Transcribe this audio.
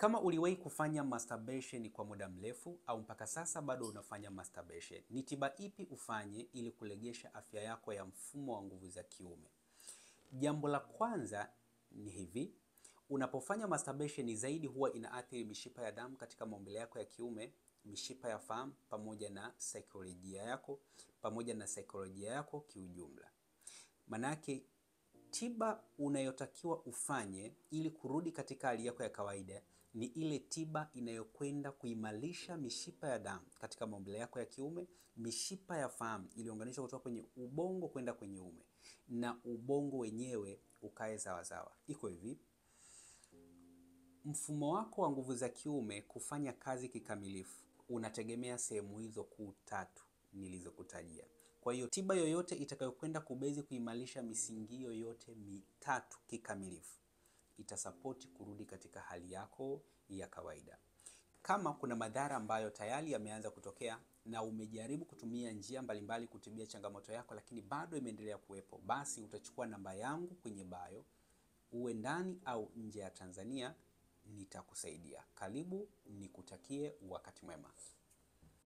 Kama uliwahi kufanya masturbation kwa muda mrefu au mpaka sasa bado unafanya masturbation, ni tiba ipi ufanye ili kurejesha afya yako ya mfumo wa nguvu za kiume? Jambo la kwanza ni hivi, unapofanya masturbation zaidi huwa inaathiri mishipa ya damu katika maumbile yako ya kiume, mishipa ya fahamu pamoja na saikolojia yako kiujumla. Manake tiba unayotakiwa ufanye ili kurudi katika hali yako ya kawaida ni ile tiba inayokwenda kuimarisha mishipa ya damu katika maumbile yako ya kiume, mishipa ya fahamu iliyounganishwa kutoka kwenye ubongo kwenda kwenye uume, na ubongo wenyewe ukae sawasawa. Iko hivi, mfumo wako wa nguvu za kiume kufanya kazi kikamilifu unategemea sehemu hizo kuu tatu nilizokutajia. Kwa hiyo tiba yoyote itakayokwenda kubezi kuimarisha misingi yote mitatu kikamilifu itasapoti kurudi katika hali yako ya kawaida. Kama kuna madhara ambayo tayari yameanza kutokea na umejaribu kutumia njia mbalimbali kutibia changamoto yako lakini bado imeendelea kuwepo, basi utachukua namba yangu kwenye bio, uwe ndani au nje ya Tanzania, nitakusaidia. Karibu, nikutakie wakati mwema.